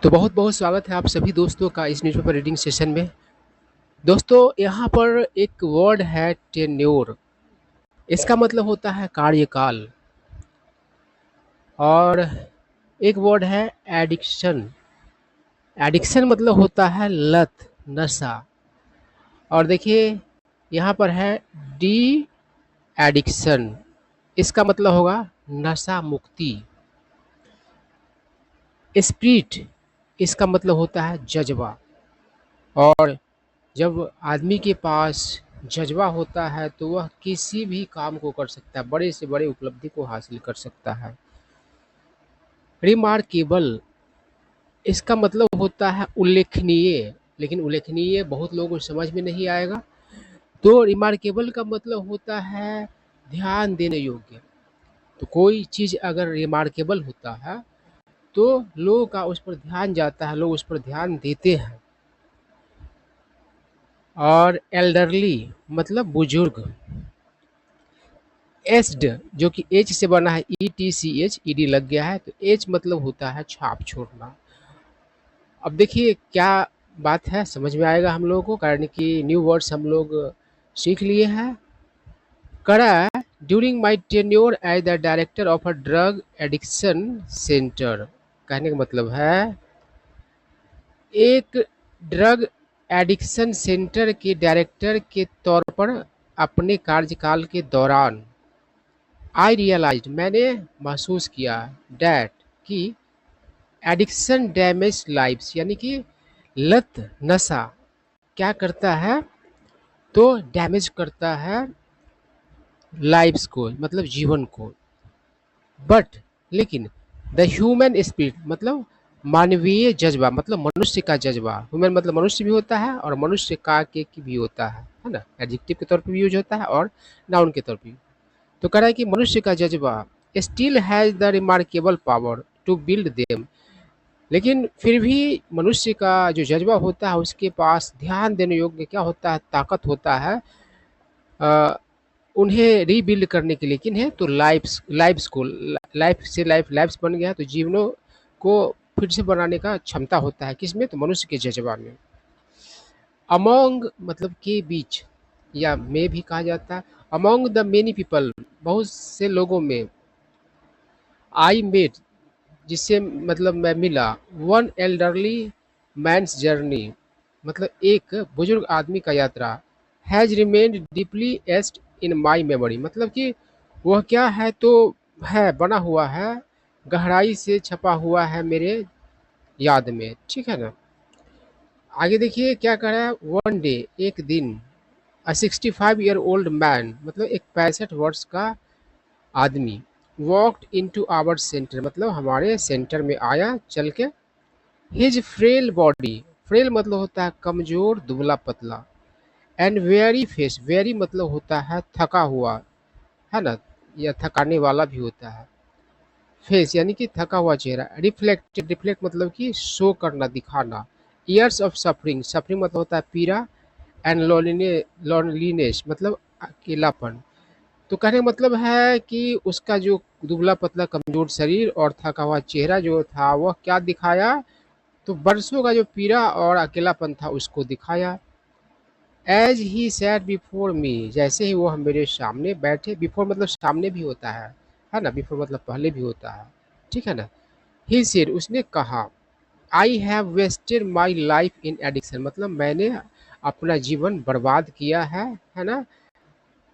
तो बहुत बहुत स्वागत है आप सभी दोस्तों का इस न्यूज़पेपर रीडिंग सेशन में। दोस्तों, यहाँ पर एक वर्ड है टेन्योर। इसका मतलब होता है कार्यकाल। और एक वर्ड है एडिक्शन। एडिक्शन मतलब होता है लत, नशा। और देखिए, यहाँ पर है डी एडिक्शन। इसका मतलब होगा नशा मुक्ति। स्पिरिट, इसका मतलब होता है जज्बा। और जब आदमी के पास जज्बा होता है तो वह किसी भी काम को कर सकता है, बड़े से बड़े उपलब्धि को हासिल कर सकता है। रिमार्केबल, इसका मतलब होता है उल्लेखनीय। लेकिन उल्लेखनीय बहुत लोगों को समझ में नहीं आएगा। तो रिमार्केबल का मतलब होता है ध्यान देने योग्य। तो कोई चीज़ अगर रिमार्केबल होता है तो लोगों का उस पर ध्यान जाता है, लोग उस पर ध्यान देते हैं। और एल्डरली मतलब बुजुर्ग। एस्ड, जो कि एच से बना है, ETCH, ईडी लग गया है, तो एच मतलब होता है छाप छोड़ना। अब देखिए क्या बात है, समझ में आएगा हम लोगों को, कारण कि न्यू वर्ड्स हम लोग सीख लिए हैं। करा during my tenure as the director of a drug addiction centre. कहने का मतलब है एक ड्रग एडिक्शन सेंटर के डायरेक्टर के तौर पर अपने कार्यकाल के दौरान आई रियलाइज, मैंने महसूस किया, डैट, कि एडिक्शन डैमेज लाइव्स, यानी कि लत, नशा क्या करता है, तो डैमेज करता है लाइव्स को, मतलब जीवन को। बट लेकिन द ह्यूमन स्पिरिट मतलब मानवीय जज्बा, मतलब मनुष्य का जज्बा। ह्यूमन मतलब मनुष्य भी होता है और मनुष्य का के की भी होता है ना। एडजेक्टिव के तौर पर भी यूज होता है और नाउन के तौर पर भी। तो कह रहा है कि मनुष्य का जज्बा still has the remarkable power to build them. लेकिन फिर भी मनुष्य का जो जज्बा होता है उसके पास ध्यान देने योग्य क्या होता है, ताकत होता है अ, उन्हें रीबिल्ड करने के लिए। किन्हें, तो लाइफ्स लाइफ्स को, लाइफ से लाइफ्स बन गया तो जीवनों को फिर से बनाने का क्षमता होता है। किसमें, तो मनुष्य के जज्बा में। अमोंग मतलब के बीच, या में भी कहा जाता है। अमोंग द मेनी पीपल, बहुत से लोगों में। आई मेट, जिससे मतलब मैं मिला। वन एल्डरली मैंस जर्नी, मतलब एक बुजुर्ग आदमी का यात्रा। Has remained deeply etched in my memory, मतलब कि वह क्या है, तो है बना हुआ है, गहराई से छपा हुआ है मेरे याद में। ठीक है ना। आगे देखिए क्या कह रहा है। वन डे, एक दिन। अ 65-year-old मैन, मतलब एक 65 वर्ष का आदमी। वॉकड इनटू आवर सेंटर, मतलब हमारे सेंटर में आया चल के। हिज फ्रेल बॉडी, फ्रेल मतलब होता है कमजोर, दुबला पतला। एंड वेरी फेस, वेरी मतलब होता है थका हुआ, है ना, या थकाने वाला भी होता है। फेस यानी कि थका हुआ चेहरा। रिफ्लेक्ट, रिफ्लेक्ट मतलब कि शो करना, दिखाना। ईयर्स ऑफ सफरिंग, सफरिंग मतलब होता है पीड़ा। एंड लोनलीनेस मतलब अकेलापन। तो कहने का मतलब है कि उसका जो दुबला पतला कमजोर शरीर और थका हुआ चेहरा जो था वह क्या दिखाया, तो बरसों का जो पीड़ा और अकेलापन था उसको दिखाया। As he sat before me, जैसे ही वो हम मेरे सामने बैठे। बिफोर मतलब सामने भी होता है ना। बिफोर मतलब पहले भी होता है, ठीक है ना। ही सेड, उसने कहा, I have wasted my life in addiction, मतलब मैंने अपना जीवन बर्बाद किया है ना,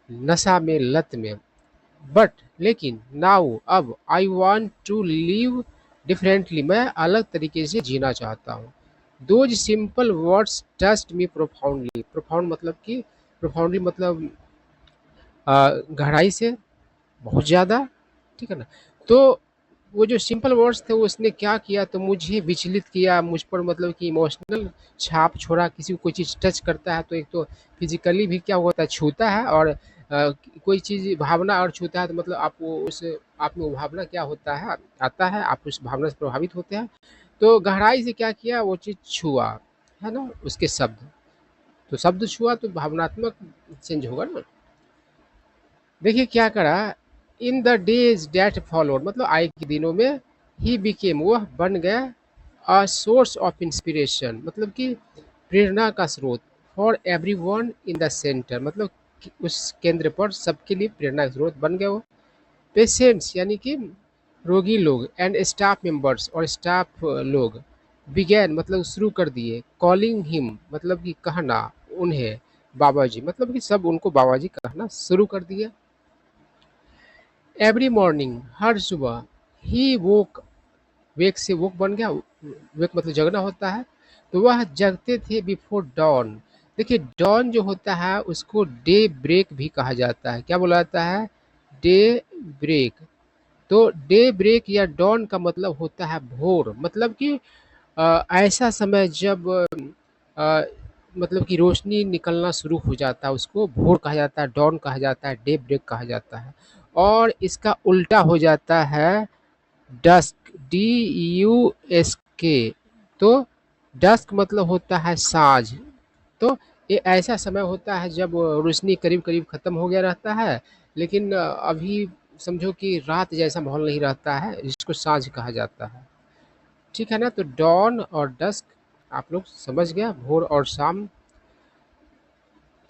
नशा में, लत में। बट लेकिन नाउ अब I want to live differently, मैं अलग तरीके से जीना चाहता हूँ। Those simple words touched me profoundly, profound मतलब कि, प्रोफाउंडली मतलब गहराई से, बहुत ज़्यादा, ठीक है ना। तो वो जो सिंपल वर्ड्स थे वो उसने क्या किया, तो मुझे विचलित किया, मुझ पर मतलब कि इमोशनल छाप छोड़ा। किसी को कोई चीज़ टच करता है तो एक तो फिजिकली भी क्या होता है, छूता है। और कोई चीज़ भावना और छूता है तो मतलब आप वो उस, आप में वो भावना क्या होता है, आता है, आप उस भावना से प्रभावित होते हैं। तो गहराई से क्या किया, वो चीज़ छुआ, है ना, उसके शब्द। तो शब्द छुआ तो भावनात्मक चेंज होगा ना। देखिए क्या करा। In the days that followed, मतलब आए के दिनों में। ही बिकेम, वह बन गया। अ सोर्स ऑफ इंस्पिरेशन मतलब कि प्रेरणा का स्रोत, for everyone in the centre मतलब कि उस केंद्र पर सबके लिए प्रेरणा का स्रोत बन गया वो। पेशेंट्स यानी कि रोगी लोग एंड स्टाफ मेंबर्स और स्टाफ लोग बिगैन मतलब शुरू कर दिए, कॉलिंग हिम मतलब कि कहना उन्हें बाबा जी मतलब कि सब उनको बाबा जी कहना शुरू कर दिया। एवरी मॉर्निंग हर सुबह ही वोक, वेक से वोक बन गया, वेक मतलब जगना होता है, तो वह जगते थे बिफोर डॉन। देखिए डॉन जो होता है उसको डे ब्रेक भी कहा जाता है। क्या बोला जाता है? Day break. तो डे ब्रेक या डॉन का मतलब होता है भोर, मतलब कि ऐसा समय जब अ, मतलब कि रोशनी निकलना शुरू हो जाता है उसको भोर कहा जाता है, डॉन कहा जाता है, डे ब्रेक कहा जाता है। और इसका उल्टा हो जाता है डस्क, DUSK। तो डस्क मतलब होता है साँझ। तो ये ऐसा समय होता है जब रोशनी करीब-करीब ख़त्म हो गया रहता है, लेकिन अभी समझो कि रात जैसा माहौल नहीं रहता है, जिसको साँझ कहा जाता है। ठीक है ना? तो डॉन और डस्क आप लोग समझ गया, भोर और शाम।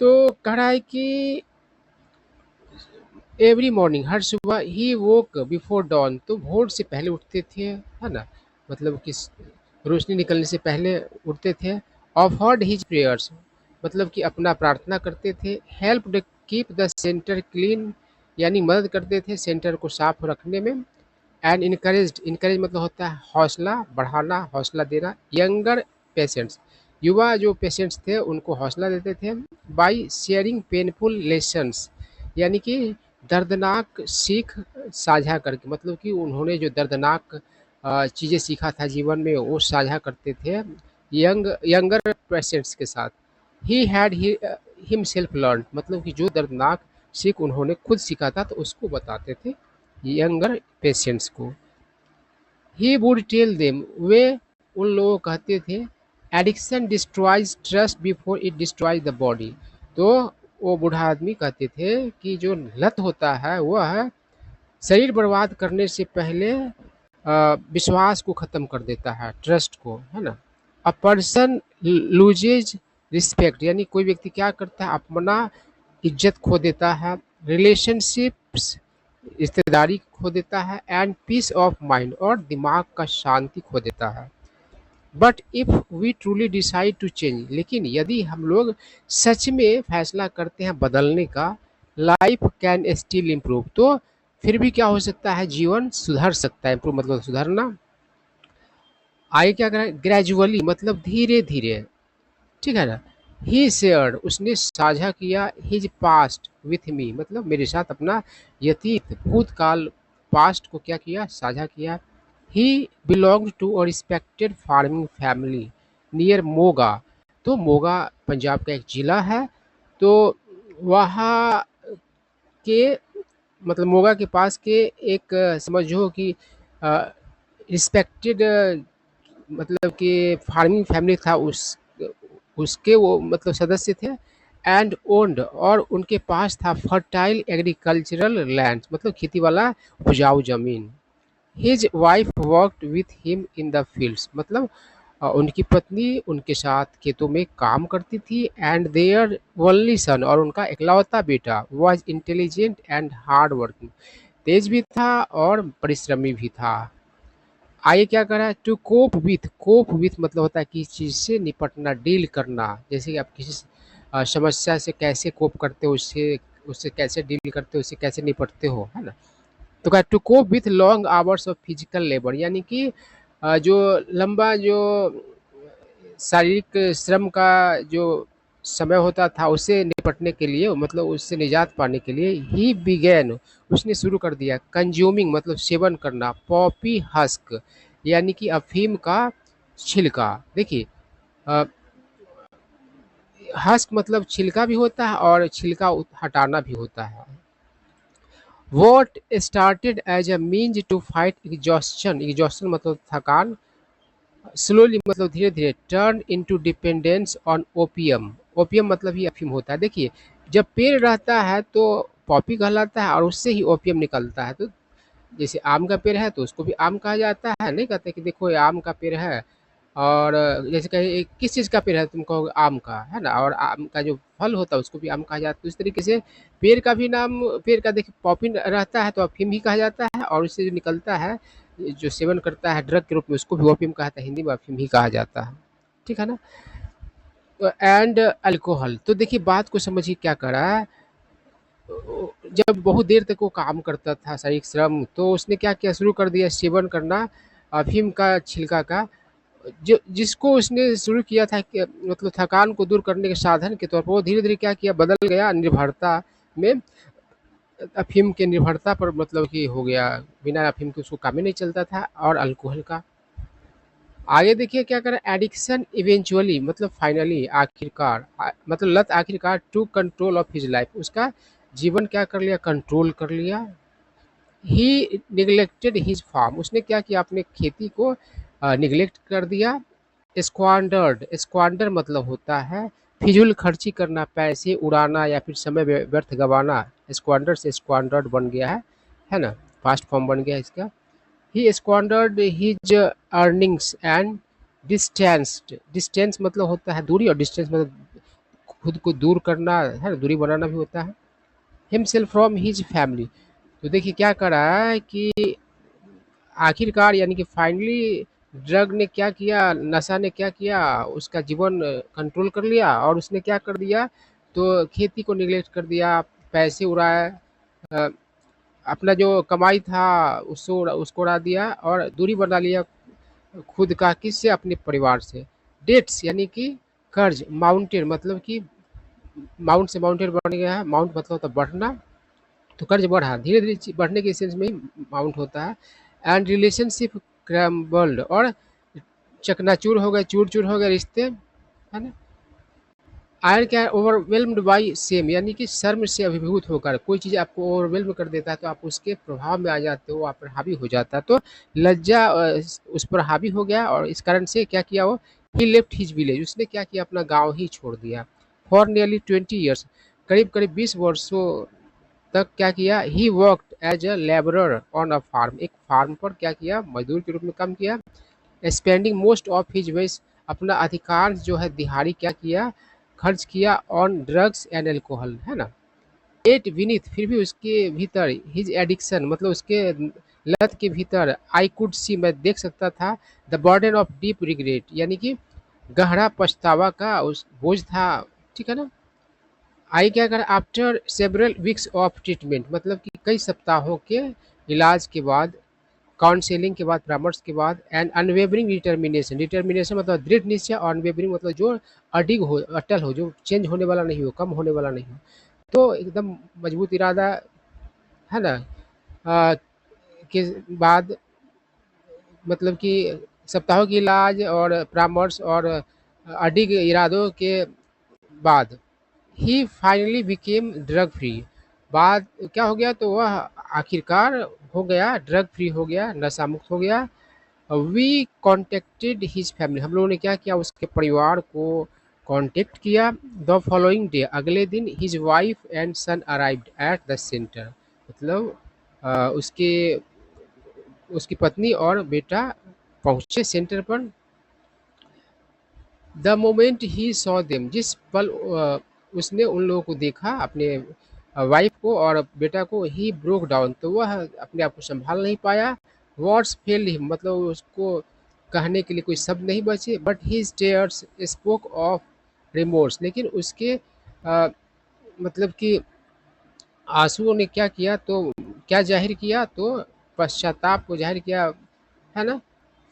तो कह रहा है कि एवरी मॉर्निंग हर सुबह ही वोक बिफोर डॉन तो भोर से पहले उठते थे, है ना? मतलब कि रोशनी निकलने से पहले उठते थे। ऑफर्ड हिज प्रेयर्स मतलब कि अपना प्रार्थना करते थे। Help keep the centre clean यानी मदद करते थे सेंटर को साफ रखने में। एंड इनकरेज्ड, इनकरेज मतलब होता है हौसला बढ़ाना, हौसला देना। यंगर पेशेंट्स युवा जो पेशेंट्स थे उनको हौसला देते थे। बाय शेयरिंग पेनफुल लेसन्स यानी कि दर्दनाक सीख साझा करके मतलब कि उन्होंने जो दर्दनाक चीज़ें सीखा था जीवन में वो साझा करते थे यंगर पेशेंट्स के साथ। ही हैड हिमसेल्फ लर्न मतलब कि जो दर्दनाक सीख उन्होंने खुद सीखा था तो उसको बताते थे यंगर पेशेंट्स को। ही वुड टेल देम वे उन लोगों को कहते थे addiction destroys trust before it destroys the body. तो वो बूढ़ा आदमी कहते थे कि जो लत होता है वह शरीर बर्बाद करने से पहले विश्वास को ख़त्म कर देता है, ट्रस्ट को, है ना? अ पर्सन लूजेज रिस्पेक्ट यानी कोई व्यक्ति क्या करता है अपना इज्जत खो देता है, रिलेशनशिप्स रिश्तेदारी खो देता है, एंड पीस ऑफ माइंड और दिमाग का शांति खो देता है। But if we truly decide to change लेकिन यदि हम लोग सच में फैसला करते हैं बदलने का, लाइफ कैन स्टिल इम्प्रूव तो फिर भी क्या हो सकता है, जीवन सुधर सकता है। इम्प्रूव मतलब सुधरना। आगे क्या करें, ग्रेजुअली मतलब धीरे धीरे। ठीक है ना? ही शेयर्ड उसने साझा किया हिज पास्ट विथ मी मतलब मेरे साथ अपना व्यतीत भूतकाल, पास्ट को क्या किया, साझा किया। He belong to a respected farming family near Moga. तो मोगा पंजाब का एक जिला है। तो वहाँ के मतलब मोगा के पास के एक समझो कि रिस्पेक्टेड मतलब कि फार्मिंग फैमिली था, उस उसके वो मतलब सदस्य थे। एंड ओन्ड और उनके पास था फर्टाइल एग्रीकल्चरल लैंड मतलब खेती वाला उपजाऊ जमीन। His wife worked with him in the fields मतलब उनकी पत्नी उनके साथ खेतों में काम करती थी। एंड देयर ओनली सन और उनका इकलौता बेटा was intelligent and hard working, तेज भी था और परिश्रमी भी था। आगे क्या कर रहा है, टू कोप विथ मतलब होता है किसी चीज़ से निपटना, डील करना। जैसे कि आप किसी समस्या से कैसे कोप करते हो, उससे उससे कैसे डील करते हो, उससे कैसे निपटते हो, है ना? तो क्या to cope with long hours of physical labour यानी कि जो लंबा जो शारीरिक श्रम का जो समय होता था उससे निपटने के लिए मतलब उससे निजात पाने के लिए ही बिगैन उसने शुरू कर दिया कंज्यूमिंग मतलब सेवन करना पॉपी हस्क यानी कि अफीम का छिलका। देखिए अ, हस्क मतलब छिलका भी होता है और छिलका हटाना भी होता है। What started as a means to fight exhaustion, exhaustion मतलब थकान, स्लोली मतलब धीरे धीरे turn into dependence on opium. Opium मतलब ही अफीम होता है। देखिए जब पेड़ रहता है तो पॉपी कहलाता है और उससे ही ओपियम निकलता है। तो जैसे आम का पेड़ है तो उसको भी आम कहा जाता है, नहीं कहते कि देखो ये आम का पेड़ है, और जैसे कहीं किस चीज़ का पेड़ है, तुम कहोगे आम का, है ना? और आम का जो फल होता है उसको भी आम कहा जाता है। तो इस तरीके से पेड़ का भी नाम, पेड़ का देखिए पॉपिन रहता है तो अफ़ीम भी कहा जाता है, और इससे जो निकलता है, जो सेवन करता है ड्रग के रूप में, उसको भी ओपियम कहता है, हिंदी में अफ़ीम ही कहा जाता है। ठीक है ना? तो एंड अल्कोहल, तो देखिए बात को समझिए क्या करा है। जब बहुत देर तक वो काम करता था, शारीरिक श्रम, तो उसने क्या किया, शुरू कर दिया सेवन करना अफ़ीम का, छिलका का। जो जिसको उसने शुरू किया था कि मतलब थकान को दूर करने के साधन के तौर पर, वो धीरे-धीरे क्या किया, बदल गया निर्भरता में। अफ़ीम के निर्भरता पर मतलब कि हो गया, बिना अफ़ीम के उसको काम ही नहीं चलता था, और अल्कोहल का। आगे देखिए क्या करा, एडिक्शन इवेंचुअली मतलब फाइनली, आखिरकार मतलब लत आखिरकार took control of his life, उसका जीवन क्या कर लिया, कंट्रोल कर लिया। ही निग्लेक्टेड हिज फार्म, उसने क्या किया, अपने खेती को निग्लेक्ट कर दिया। स्क्वांडर्ड, स्क्वांडर मतलब होता है फिजूल खर्ची करना, पैसे उड़ाना या फिर समय व्यर्थ गंवाना। स्क्वांडर से स्क्वांडर्ड बन गया है ना, पास्ट फॉर्म बन गया इसका। He squandered his earnings and distanced, distance मतलब होता है दूरी, और डिस्टेंस मतलब खुद को दूर करना, है ना, दूरी बनाना भी होता है। हिमसेल्फ फ्रॉम हिज फैमिली, तो देखिए क्या करा है कि आखिरकार यानी कि फाइनली ड्रग ने क्या किया, नशा ने क्या किया, उसका जीवन कंट्रोल कर लिया, और उसने क्या कर दिया, तो खेती को निगलेक्ट कर दिया, पैसे उड़ाए, अ, अपना जो कमाई था उसको उड़ा दिया, और दूरी बना लिया खुद का, किससे, अपने परिवार से। डेट्स यानी कि कर्ज, माउंटेन मतलब कि माउंट से माउंटेन बन गया है, माउंट मतलब होता है बढ़ना, तो कर्ज बढ़ा, धीरे धीरे बढ़ने के सेंस में ही माउंट होता है। एंड रिलेशनशिप क्रैम्बल्ड, और चकनाचूर हो गए, चूर चूर हो गए रिश्ते, है ना। आयन क्या है, ओवरवेल्म्ड बाई सेम, यानी कि शर्म से अभिभूत होकर, कोई चीज़ आपको ओवरवेल्म कर देता है तो आप उसके प्रभाव में आ जाते हो, आप पर हावी हो जाता है, तो लज्जा उस पर हावी हो गया, और इस कारण से क्या किया वो, ही लेफ्ट हिज विलेज, उसने क्या किया, अपना गांव ही छोड़ दिया। फॉर नियरली 20 ईयर्स, करीब करीब 20 वर्षों तक क्या किया, he worked as a labourer on a farm, एक फार्म पर क्या किया, मजदूर के रूप में काम किया। Spending most of his wage, अपना अधिकांश जो है दिहाड़ी क्या किया, खर्च किया ऑन ड्रग्स एंड एल्कोहल, है ना। एट विनीत, फिर भी उसके भीतर हिज एडिक्शन मतलब उसके लत के भीतर, आई कुड सी, मैं देख सकता था, the burden of deep regret, यानी कि गहरा पछतावा का उस बोझ था। ठीक है ना। आई क्या कर, after several weeks of treatment, मतलब कि कई सप्ताहों के इलाज के बाद, काउंसलिंग के बाद, परामर्श के बाद, एंड अनवेवरिंग डिटर्मिनेशन, डिटर्मिनेशन मतलब दृढ़ निश्चय, और अनवेवरिंग मतलब जो अडिग हो, अटल हो, जो चेंज होने वाला नहीं हो, कम होने वाला नहीं हो, तो एकदम मजबूत इरादा, है ना। आ, के बाद मतलब कि सप्ताहों की इलाज और परामर्श और अडिग इरादों के बाद, ही फाइनली बिकेम ड्रग फ्री, बाद क्या हो गया, तो वह आखिरकार हो गया ड्रग फ्री, हो गया नशा मुक्त हो गया। वी कॉन्टेक्टेड हिज फैमिली, हम लोगों ने क्या किया, उसके परिवार को कांटेक्ट किया। द फॉलोइंग डे, अगले दिन, his wife and son arrived at the centre, मतलब उसके उसकी पत्नी और बेटा पहुंचे सेंटर पर। The moment he saw them, जिस पल उसने उन लोगों को देखा, अपने वाइफ को और बेटा को, ही ब्रोक डाउन, तो वह अपने आप को संभाल नहीं पाया। वर्ड्स फेल्ड हिम, मतलब उसको कहने के लिए कोई शब्द नहीं बचे। But his tears spoke of remorse, लेकिन उसके मतलब कि आंसुओं ने क्या किया, तो क्या जाहिर किया, तो पश्चाताप को जाहिर किया, है ना।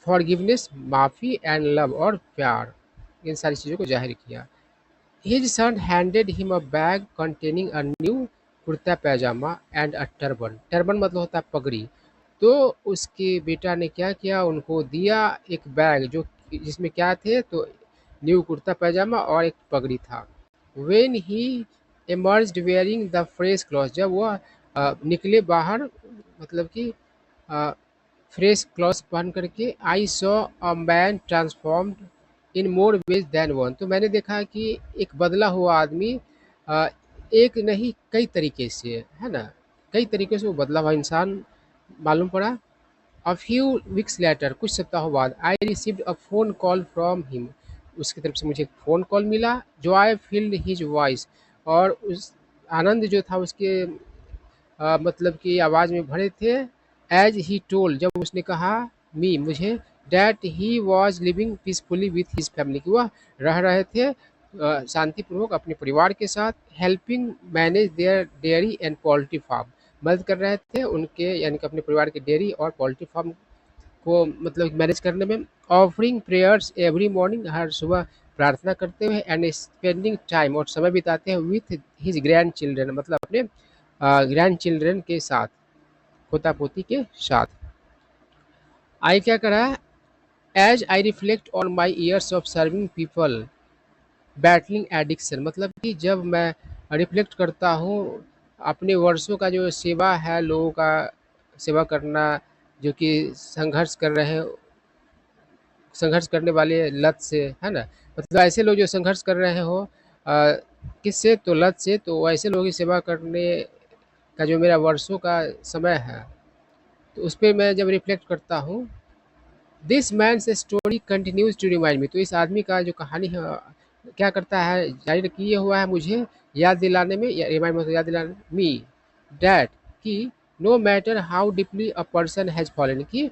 फॉरगिवनेस, माफ़ी, एंड लव, और प्यार, इन सारी चीज़ों को जाहिर किया। His son handed him a bag containing a new kurta pyjama and a turban, turban मतलब होता है पगड़ी। तो उसके बेटा ने क्या किया, उनको दिया एक बैग जो, जिसमें क्या थे, तो न्यू कुर्ता पैजामा और एक पगड़ी था। When he emerged wearing the fresh clothes, जब वह निकले बाहर, मतलब कि फ्रेश क्लॉथ्स पहन करके, I saw a man transformed in more ways than one, तो मैंने देखा कि एक बदला हुआ आदमी, अ, एक नहीं कई तरीके से, है ना, कई तरीके से वो बदला हुआ इंसान मालूम पड़ा। अ फ्यू वीक्स लेटर, कुछ सप्ताहों बाद, I received a phone call from him, उसकी तरफ से मुझे एक फ़ोन कॉल मिला। जॉय फील्ड हिज वॉइस, और उस आनंद जो था उसके मतलब कि आवाज़ में भरे थे। एज ही टोल्ड, जब उसने कहा मी मुझे, that he was living peacefully with his family, कि वह रह रहे थे शांतिपूर्वक अपने परिवार के साथ। Helping manage their dairy and poultry farm, मदद कर रहे थे उनके यानी कि अपने परिवार के डेयरी और पोल्ट्री फार्म को मतलब मैनेज करने में। ऑफरिंग प्रेयर्स एवरी मॉर्निंग, हर सुबह प्रार्थना करते हुए। एंड स्पेंडिंग टाइम, और समय बिताते हैं विथ हिज ग्रैंड चिल्ड्रन, मतलब अपने ग्रैंड चिल्ड्रन के साथ, पोता पोती के साथ। आई क्या करा, as I reflect on my years of serving people battling addiction, मतलब कि जब मैं रिफ्लेक्ट करता हूँ अपने वर्षों का जो सेवा है, लोगों का सेवा करना, जो कि संघर्ष कर रहे हैं, संघर्ष करने वाले लत से, है ना? मतलब ऐसे लोग जो संघर्ष कर रहे हो किससे, तो लत से, तो ऐसे लोगों की सेवा करने का जो मेरा वर्षों का समय है, तो उस पे मैं जब रिफ्लेक्ट करता हूँ, this man's story continues to remind me, तो इस आदमी का जो कहानी है क्या करता है, जारी किए हुआ है मुझे याद दिलाने में, या रिमाइंड मतलब याद दिलाने मी, डैट, कि no matter how deeply a person has fallen, कि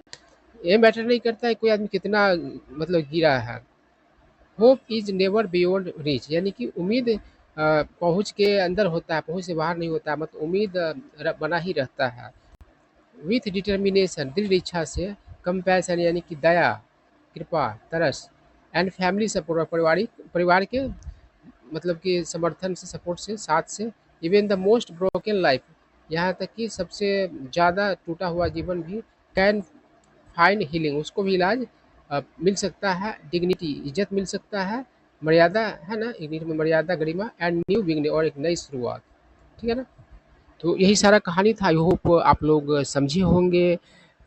ये मैटर नहीं करता है कोई आदमी कितना मतलब गिरा है। Hope is never beyond reach, यानी कि उम्मीद पहुँच के अंदर होता है, पहुँच से बाहर नहीं होता है, मतलब उम्मीद बना ही रहता है। विथ डिटर्मिनेशन, दृढ़ इच्छा से। कंपैशन, यानी कि दया, कृपा, तरस। एंड फैमिली सपोर्ट, पारिवारिक परिवार के मतलब कि समर्थन से, सपोर्ट से, साथ से। Even the most broken life, यहाँ तक कि सबसे ज़्यादा टूटा हुआ जीवन भी कैन फाइंड हीलिंग, उसको भी इलाज मिल सकता है। डिग्निटी, इज्जत मिल सकता है, मर्यादा है ना, इंग्लिश में मर्यादा, गरिमा। एंड न्यू बिगनिंग, और एक नई शुरुआत। ठीक है ना? तो यही सारा कहानी था। आई होप आप लोग समझे होंगे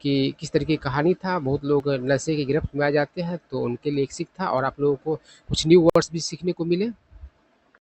कि किस तरह की कहानी था। बहुत लोग नशे की गिरफ्त में आ जाते हैं, तो उनके लिए एक सीख था, और आप लोगों को कुछ न्यू वर्ड्स भी सीखने को मिले।